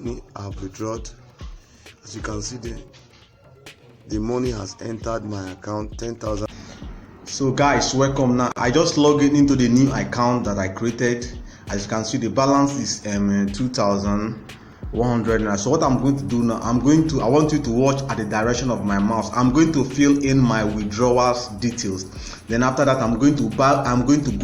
money I've withdrawn. As you can see, the money has entered my account, 10,000. So guys, welcome. Now I just logged into the new account that I created. As you can see, the balance is 2,100 now. So what I'm going to do now, I want you to watch at the direction of my mouse. I'm going to fill in my withdrawals details. Then after that, I'm going to go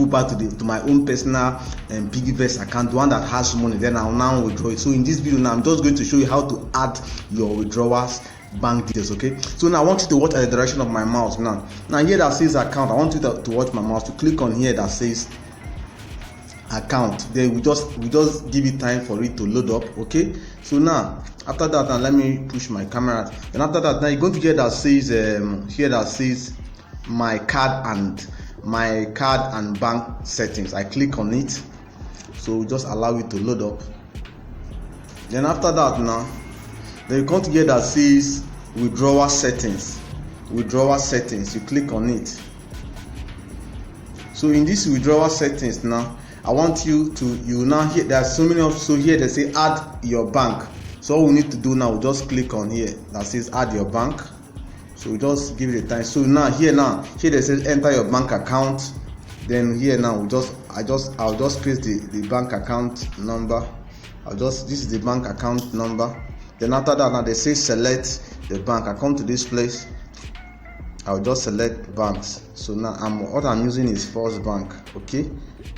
back to my own personal PIGGYVEST account, the one that has money. Then I'll now withdraw it. So in this video now, I'm just going to show you how to add your withdrawals bank details. Okay, so now I want you to watch at the direction of my mouse. Now here that says account, I want you to watch my mouse, to click on here that says account. Then we just give it time for it to load up. Okay, so now after that, now let me push my camera. And after that, now you're going to get that says my card and bank settings. I click on it, so we just allow it to load up. Then after that, now then you're going to get that says withdrawal settings. You click on it. So in this withdrawal settings now, I want you now hear there's so many of, so here they say add your bank. So all we need to do now, we just click on here that says add your bank. So we just give it a time. So now here they say enter your bank account. Then here now I'll just paste the bank account number. This is the bank account number. Then after that, now they say select the bank. I come to this place, I'll just select banks. So now what I'm using is First Bank. Okay,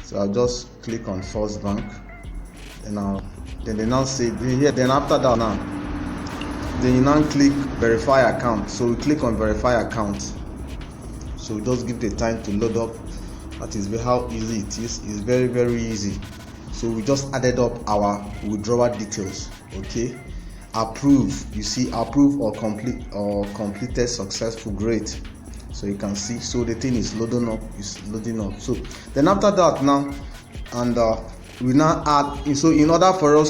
so I'll just click on First Bank, and then they now say here. Then after that, now then you now click verify account. So we click on verify account. So we just give the time to load up. That is how easy it is. It's very, very easy. So we just added up our withdrawal details. Okay, approve. You see approve or completed successful. Great. So you can see, so the thing is loading up. So then after that, now and we now add. So in order for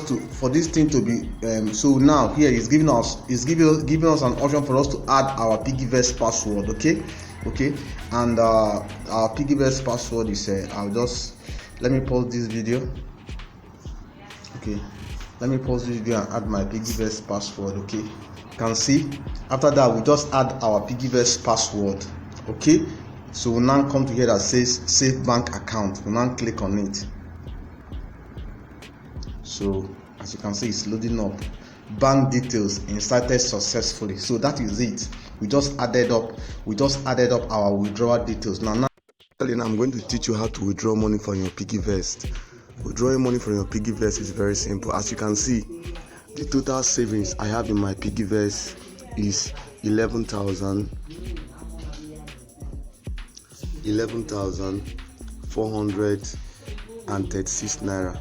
this thing to be so now here is giving us an option for us to add our PIGGYVEST password. Okay, and our PIGGYVEST password is let me pause this video. Okay, let me pause this video and add my PIGGYVEST password. Okay, you can see after that we just add our PIGGYVEST password. Okay, so we now come to here that says save bank account. We now click on it. So as you can see, it's loading up. Bank details inserted successfully. So that is it. We just added up our withdrawal details. Now I'm going to teach you how to withdraw money from your PIGGYVEST. Withdrawing money from your PIGGYVEST is very simple. As you can see, the total savings I have in my PIGGYVEST is 11,436 naira.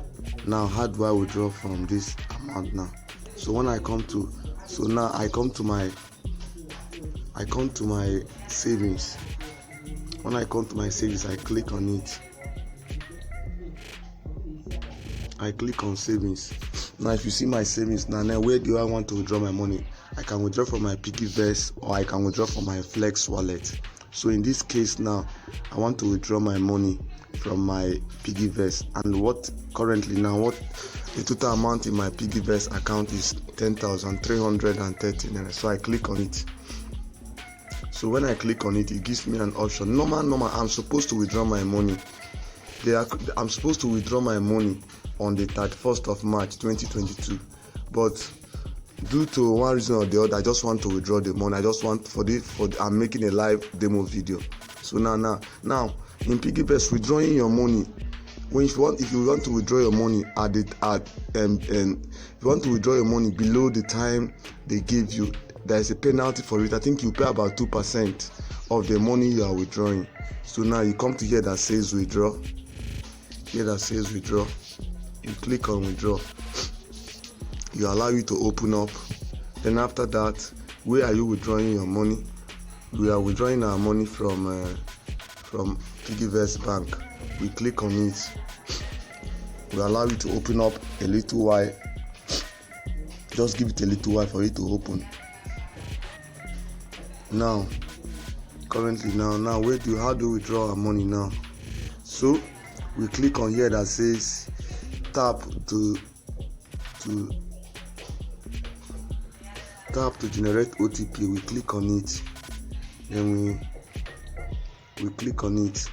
Now how do I withdraw from this amount now? So when I come to my savings. When I come to my savings, I click on it. I click on savings. Now if you see my savings now where do I want to withdraw my money? I can withdraw from my PIGGYVEST, or I can withdraw from my Flex wallet. So in this case now, I want to withdraw my money from my PIGGYVEST, and what the total amount in my PIGGYVEST account is 10,330 naira. So I click on it. So when I click on it, it gives me an option. Normal, I'm supposed to withdraw my money. I'm supposed to withdraw my money on the 31st of March 2022, but due to one reason or the other, I just want to withdraw the money. I'm making a live demo video. So now in PIGGYVEST, withdrawing your money, if you want to withdraw your money if you want to withdraw your money below the time they give you, there is a penalty for it. I think you pay about 2% of the money you are withdrawing. So now you come to here that says withdraw. You click on withdraw. You allow it to open up. Then after that, where are you withdrawing your money? We are withdrawing our money from PIGGYVEST Bank. We click on it. We allow it to open up a little while. Just give it a little while for it to open. Now currently now how do we withdraw our money now? So we click on here that says tap to tap to generate OTP. We click on it, then we click on it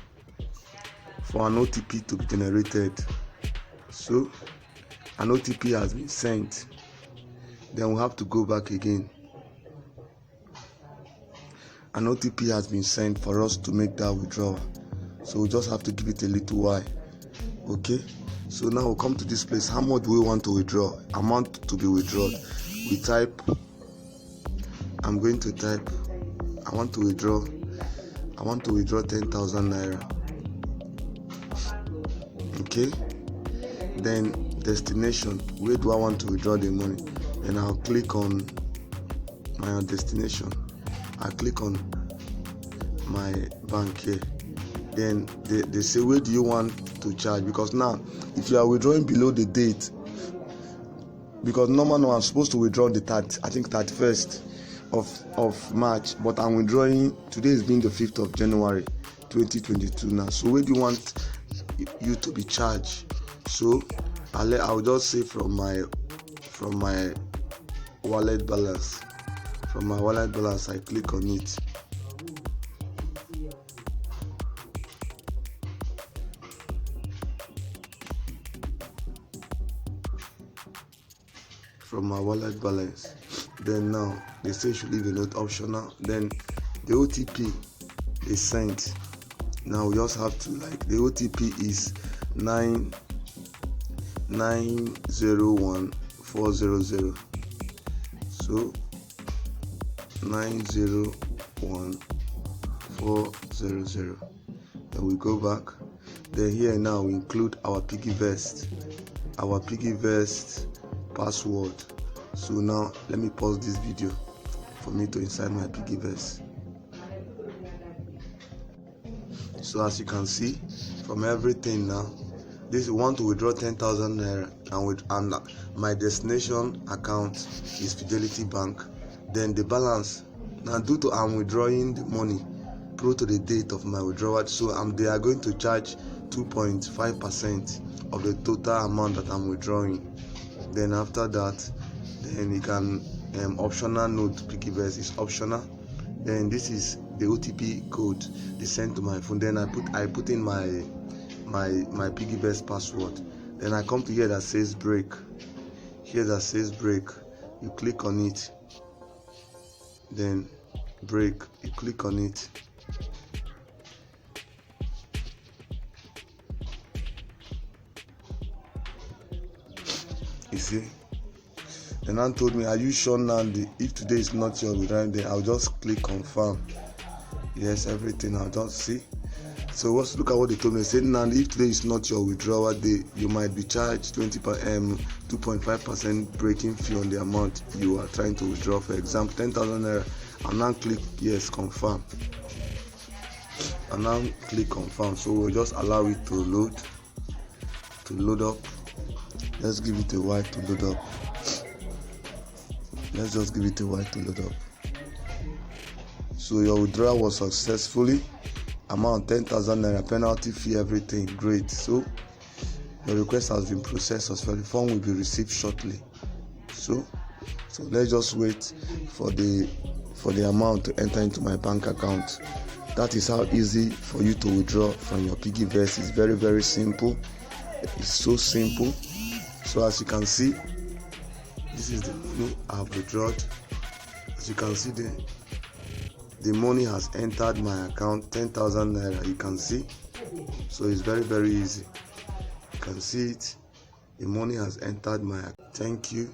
for an OTP to be generated. So an OTP has been sent. Then we have to go back again. An OTP has been sent for us to make that withdrawal. So we just have to give it a little while. Okay, so now we'll come to this place. How much do we want to withdraw? Amount to be withdrawn. We type, I'm going to type, I want to withdraw 10,000 naira. Okay, then destination, where do I want to withdraw the money? Then I'll click on my destination. I click on my bank here. Then they say, where do you want to charge? Because now if you are withdrawing below the date, because normally I'm supposed to withdraw the 31st of March, but I'm withdrawing, today is being the 5th of January 2022 now. So where do you want you to be charged? So I'll just say from my wallet balance. From my wallet balance, I click on it. From my wallet balance. Then now they say you should leave a note optional. Then the OTP is sent. Now we just have to, like, the OTP is 901400. So 901400. Then we go back. Then here now we include our PIGGYVEST password. So now let me pause this video for me to insert my PIGGYVEST. So as you can see from everything now, this, we want to withdraw 10,000 naira, and my destination account is Fidelity Bank. Then the balance, now due to I'm withdrawing the money prior to the date of my withdrawal, so they are going to charge 2.5% of the total amount that I'm withdrawing. Then after that, then you can optional note PIGGYVEST is optional. Then this is the OTP code they sent to my phone. Then I put in my PIGGYVEST password. Then I come to here that says break. Here that says break, you click on it. Then break, you click on it. You see, the man told me, are you sure now if today is not your withdrawal? Then I'll just click confirm. Yes, everything I'll just see. So look at what they told me. They said, now if today is not your withdrawal day, you might be charged 2.5% breaking fee on the amount you are trying to withdraw. For example, 10,000 naira. I'll now click yes, confirm. I'll now click confirm. So we'll just allow it to load up. Let's give it a while to load up. Let's just give it a while to load up. So your withdrawal was successfully. Amount 10,000 naira, penalty fee, everything great. So your request has been processed successfully. The form will be received shortly. So let's just wait for the amount to enter into my bank account. That is how easy for you to withdraw from your PIGGYVEST. It's very, very simple. It's so simple. So as you can see, this is the money I have withdrawn. As you can see, the money has entered my account, 10,000 naira. You can see. So it's very, very easy. You can see it. The money has entered my account. Thank you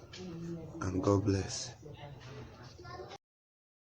and God bless.